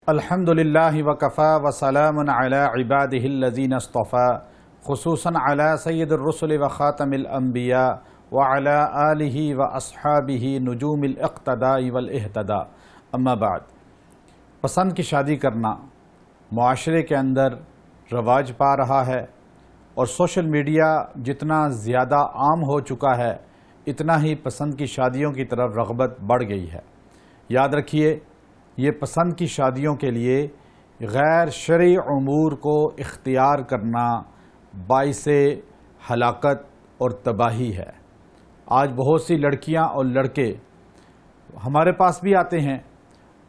الحمدللہ وکفا وسلام علی عباده الذین اصطفى خصوصا علی سید الرسل وخاتم الانبیاء وعلی آلہ واصحابہ نجوم الاقتداء والاہتداء اما بعد۔ پسند کی شادی کرنا معاشرے کے اندر رواج پا رہا ہے اور سوشل میڈیا جتنا زیادہ عام ہو چکا ہے اتنا ہی پسند کی شادیوں کی طرف رغبت بڑھ گئی ہے۔ یاد رکھیے، یہ پسند کی شادیوں کے لیے غیر شرعی امور کو اختیار کرنا باعث ہلاکت اور تباہی ہے۔ آج بہت سی لڑکیاں اور لڑکے ہمارے پاس بھی آتے ہیں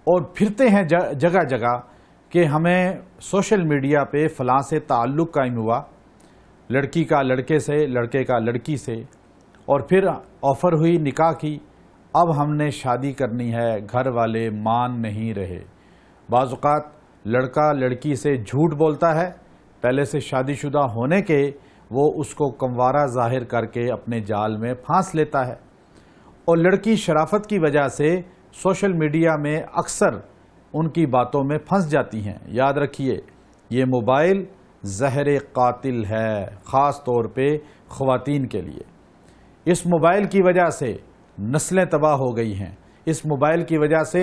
اور پھرتے ہیں جگہ جگہ کہ ہمیں سوشل میڈیا پہ فلاں سے تعلق قائم ہوا، لڑکی کا لڑکے سے، لڑکے کا لڑکی سے، اور پھر آفر ہوئی نکاح کی، اب ہم نے شادی کرنی ہے، گھر والے مان نہیں رہے۔ بعض اوقات لڑکا لڑکی سے جھوٹ بولتا ہے، پہلے سے شادی شدہ ہونے کے وہ اس کو کنوارا ظاہر کر کے اپنے جال میں پھانس لیتا ہے، اور لڑکی شرافت کی وجہ سے سوشل میڈیا میں اکثر ان کی باتوں میں پھنس جاتی ہیں۔ یاد رکھیے، یہ موبائل زہر قاتل ہے، خاص طور پہ خواتین کے لیے۔ اس موبائل کی وجہ سے نسلیں تباہ ہو گئی ہیں، اس موبائل کی وجہ سے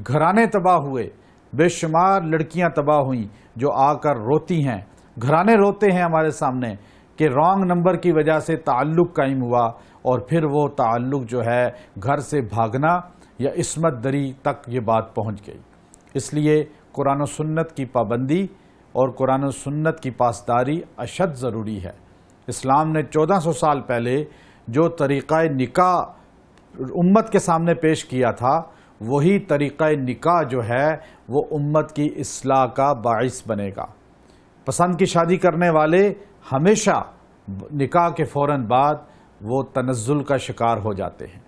گھرانے تباہ ہوئے، بے شمار لڑکیاں تباہ ہوئیں جو آ کر روتی ہیں، گھرانے روتے ہیں ہمارے سامنے کہ رانگ نمبر کی وجہ سے تعلق قائم ہوا، اور پھر وہ تعلق جو ہے گھر سے بھاگنا یا عصمت دری تک یہ بات پہنچ گئی۔ اس لیے قرآن و سنت کی پابندی اور قرآن و سنت کی پاسداری اشد ضروری ہے۔ اسلام نے 1400 سال پہلے جو طریقہ نکاح امت کے سامنے پیش کیا تھا، وہی طریقہ نکاح جو ہے وہ امت کی اصلاح کا باعث بنے گا۔ پسند کی شادی کرنے والے ہمیشہ نکاح کے فوراً بعد وہ تنزل کا شکار ہو جاتے ہیں،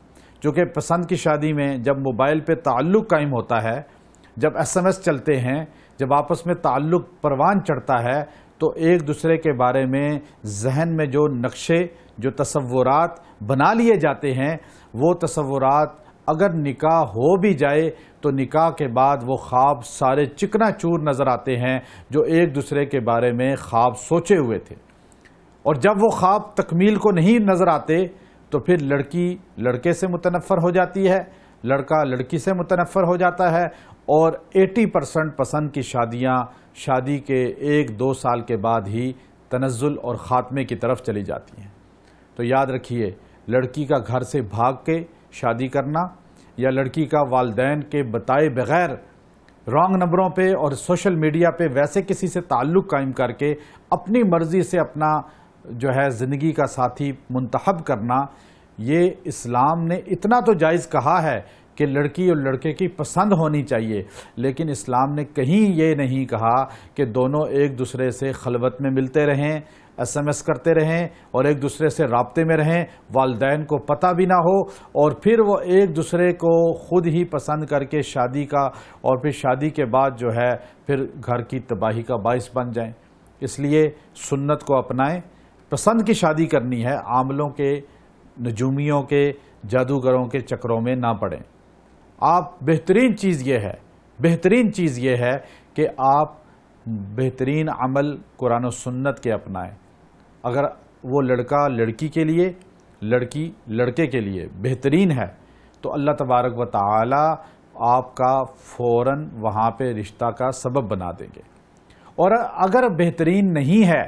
چونکہ پسند کی شادی میں جب موبائل پہ تعلق قائم ہوتا ہے، جب SMS چلتے ہیں، جب آپس میں تعلق پروان چڑھتا ہے، تو ایک دوسرے کے بارے میں ذہن میں جو نقشے، جو تصورات بنا لیے جاتے ہیں، وہ تصورات اگر نکاح ہو بھی جائے تو نکاح کے بعد وہ خواب سارے چکنا چور نظر آتے ہیں جو ایک دوسرے کے بارے میں خواب سوچے ہوئے تھے، اور جب وہ خواب تکمیل کو نہیں نظر آتے تو پھر لڑکی لڑکے سے متنفر ہو جاتی ہے، لڑکا لڑکی سے متنفر ہو جاتا ہے، اور 80% پسند کی شادیاں شادی کے 1-2 سال کے بعد ہی تنزل اور خاتمے کی طرف چلی جاتی ہیں۔ تو یاد رکھیے، لڑکی کا گھر سے بھاگ کے شادی کرنا یا لڑکی کا والدین کے بتائے بغیر رانگ نمبروں پہ اور سوشل میڈیا پہ ویسے کسی سے تعلق قائم کر کے اپنی مرضی سے اپنا جو ہے زندگی کا ساتھی منتخب کرنا، یہ اسلام نے اتنا تو جائز کہا ہے کہ لڑکی اور لڑکے کی پسند ہونی چاہیے، لیکن اسلام نے کہیں یہ نہیں کہا کہ دونوں ایک دوسرے سے خلوت میں ملتے رہیں، SMS کرتے رہیں اور ایک دوسرے سے رابطے میں رہیں، والدین کو پتہ بھی نہ ہو، اور پھر وہ ایک دوسرے کو خود ہی پسند کر کے شادی کا، اور پھر شادی کے بعد جو ہے پھر گھر کی تباہی کا باعث بن جائیں۔ اس لیے سنت کو اپنائیں، پسند کی شادی کرنی ہے، عاملوں کے، نجومیوں کے، جادوگروں کے چکروں میں نہ پڑیں۔ آپ بہترین چیز یہ ہے کہ آپ بہترین عمل قرآن و سنت کے اپنائیں۔ اگر وہ لڑکا لڑکی کے لیے، لڑکی لڑکے کے لیے بہترین ہے تو اللہ تبارک و تعالی آپ کا فوراً وہاں پہ رشتہ کا سبب بنا دیں گے، اور اگر بہترین نہیں ہے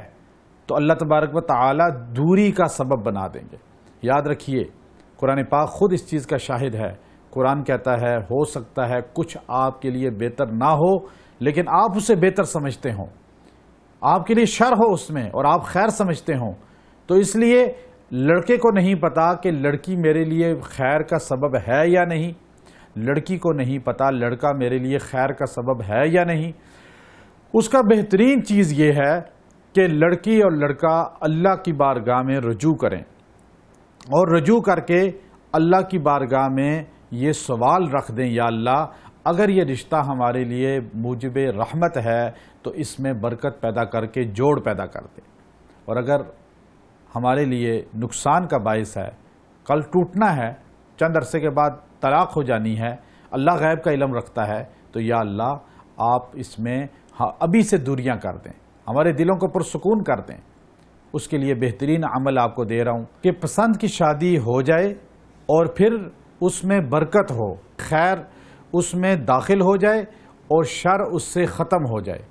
تو اللہ تبارک و تعالی دوری کا سبب بنا دیں گے۔ یاد رکھیے، قرآن پاک خود اس چیز کا شاہد ہے۔ قرآن کہتا ہے ہو سکتا ہے کچھ آپ کے لیے بہتر نہ ہو، لیکن آپ اسے بہتر سمجھتے ہوں، آپ کے لیے شر ہو اس میں اور آپ خیر سمجھتے ہوں، تو اس لیے لڑکے کو نہیں پتا کہ لڑکی میرے لیے خیر کا سبب ہے یا نہیں، لڑکی کو نہیں پتا لڑکا میرے لیے خیر کا سبب ہے یا نہیں۔ اس کا بہترین چیز یہ ہے کہ لڑکی اور لڑکا اللہ کی بارگاہ میں رجوع کریں، اور رجوع کر کے اللہ کی بارگاہ میں یہ سوال رکھ دیں، یا اللہ اگر یہ رشتہ ہمارے لیے موجب رحمت ہے تو اس میں برکت پیدا کر کے جوڑ پیدا کر دے، اور اگر ہمارے لیے نقصان کا باعث ہے، کل ٹوٹنا ہے، چند عرصے کے بعد طلاق ہو جانی ہے، اللہ غیب کا علم رکھتا ہے، تو یا اللہ آپ اس میں ابھی سے دوریاں کر دیں، ہمارے دلوں کو پرسکون کر دیں۔ اس کے لیے بہترین عمل آپ کو دے رہا ہوں کہ پسند کی شادی ہو جائے اور پھر اس میں برکت ہو، خیر اس میں داخل ہو جائے اور شر اس سے ختم ہو جائے،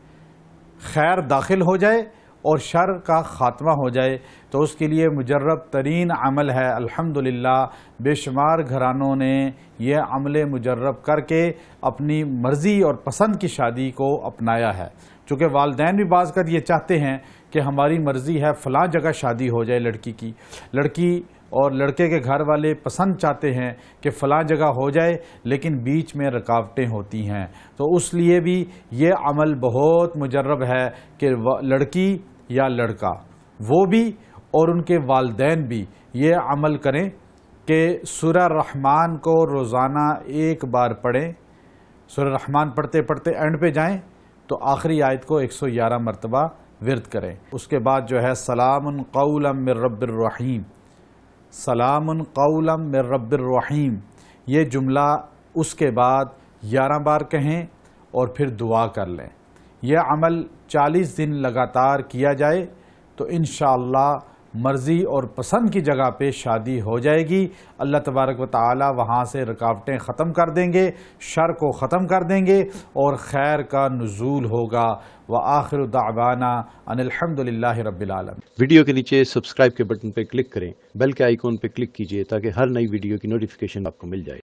خیر داخل ہو جائے اور شر کا خاتمہ ہو جائے، تو اس کے لیے مجرب ترین عمل ہے۔ الحمدللہ بے شمار گھرانوں نے یہ عمل مجرب کر کے اپنی مرضی اور پسند کی شادی کو اپنایا ہے۔ چونکہ والدین بھی بعض کا یہ چاہتے ہیں کہ ہماری مرضی ہے فلاں جگہ شادی ہو جائے لڑکی کی، لڑکی اور لڑکے کے گھر والے پسند چاہتے ہیں کہ فلاں جگہ ہو جائے، لیکن بیچ میں رکاوٹیں ہوتی ہیں، تو اس لیے بھی یہ عمل بہت مجرب ہے کہ لڑکی یا لڑکا وہ بھی اور ان کے والدین بھی یہ عمل کریں کہ سورہ رحمان کو روزانہ ایک بار پڑھیں۔ سورہ رحمان پڑھتے پڑھتے اینڈ پہ جائیں تو آخری آیت کو 111 مرتبہ ورد کریں۔ اس کے بعد جو ہے سلام قولا من رب الرحیم، سلام قولا من رب الرحیم، یہ جملہ اس کے بعد 11 بار کہیں اور پھر دعا کر لیں۔ یہ عمل 40 دن لگاتار کیا جائے تو انشاءاللہ مرضی اور پسند کی جگہ پہ شادی ہو جائے گی۔ اللہ تبارک و تعالی وہاں سے رکاوٹیں ختم کر دیں گے، شر کو ختم کر دیں گے اور خیر کا نزول ہوگا۔ وآخر دعوانا ان الحمدللہ رب العالمین۔ ویڈیو کے نیچے سبسکرائب کے بٹن پہ کلک کریں، بیل کے آئیکن پہ کلک کیجئے تاکہ ہر نئی ویڈیو کی نوٹیفیکیشن آپ کو مل جائے۔